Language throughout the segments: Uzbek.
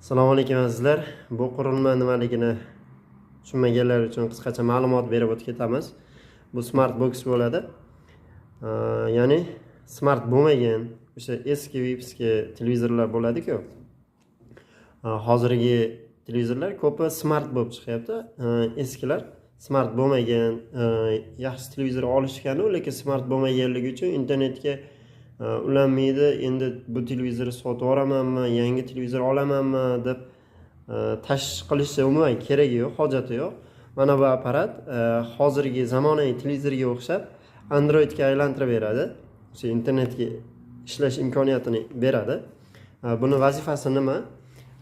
Assalomu alaykum azizlar. Bu qurilma nimaligini tushunmaganlar uchun qisqacha ma'lumot berib o'tib ketamiz. Bu smart box bo'ladi. Ya'ni smart bo'lmagan o'sha eski vipski televizorlar bo'ladi-ku. Hozirgi televizorlar ko'pi smart bo'lib chiqyapti. Eskilar smart bo'lmagan, yaxshi televizor olishgani, lekin smart bo'lmaganligi uchun internetga ulanmaydi. Endi bu televizorni sotib olamanmi, yangi televizor olamanmi deb tashvish qilishga umuman keragi yo'q, hojati yo'q. Mana bu apparat hozirgi zamonaviy televizorga o'xshab Androidga aylantirib beradi. O'sha internetga ishlash imkoniyatini beradi. Buni vazifasi nima?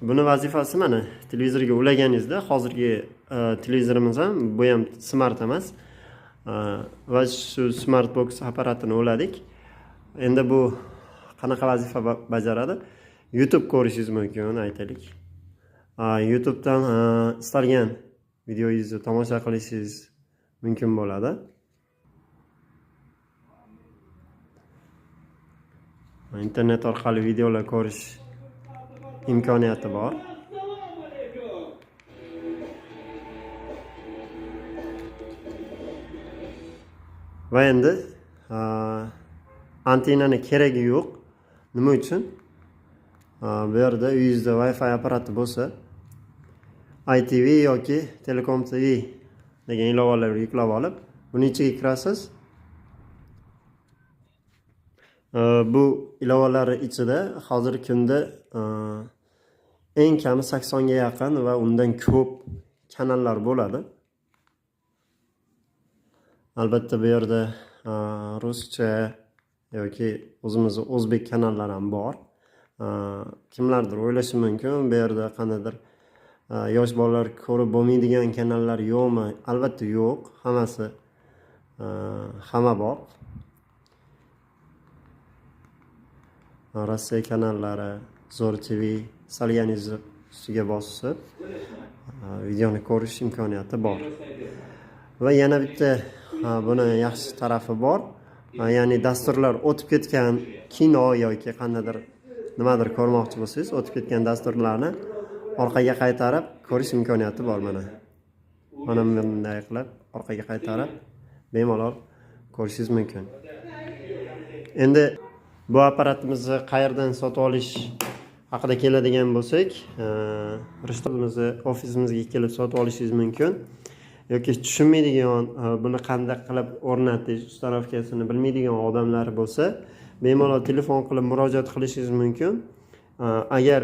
Buni vazifasi mana televizorga ulaganingizda, hozirgi televizorimiz ham bu ham smart emas. Va shu smart box apparatini uladik. Endi bu qanaqa vazifa bajaradi? YouTube ko'rishingiz mumkin, aytaylik. YouTube'dan istalgan videoyingizni tomosha qilishingiz mumkin bo'ladi. Internet orqali videolar ko'rish imkoniyati bor. Va endi antenani keragi yo'q. Nima uchun? Bu yerda uyingizda Wi-Fi apparati bo'lsa, ITV yoki Telecom TV degan ilovalarni yuklab olib, buni ichiga kirasiz. Bu ilovalar ichida hozirgi kunda eng kami 80 ga yaqin va undan ko'p kanallar bo'ladi. Albatta bu yerda ruscha yoki o'zimizning o'zbek kanallari ham bor. Kimlardir o'ylashi mumkin, bu yerda qandadir yosh bolalar ko'rib bo'lmaydigan kanallar yo'qmi? Albatta yo'q, hammasi hamma bor. Rossiya kanallari, Zo'r TV salganingiz ustiga bosib videoni ko'rish imkoniyati bor. Va yana bitta buni yaxshi tarafi bor. Ya'ni dasturlar o'tib ketgan kino yoki qandadir nimadir ko'rmoqchi bo'lsangiz, o'tib ketgan dasturlarni orqaga qaytarib ko'rish imkoniyati bor mana. Mana bunday qilib orqaga qaytarib bemalol ko'rishingiz mumkin. Endi bu apparatimizni qayerdan sotib olish haqida keladigan bo'lsak, Rishtonimizni ofisimizga kelib sotib olishingiz mumkin. Yoki tushunmaydigan, buni qanday qilib o'rnatish, ustanovkasini bilmaydigan odamlar bo'lsa, bemalol telefon qilib murojaat qilishingiz mumkin. Agar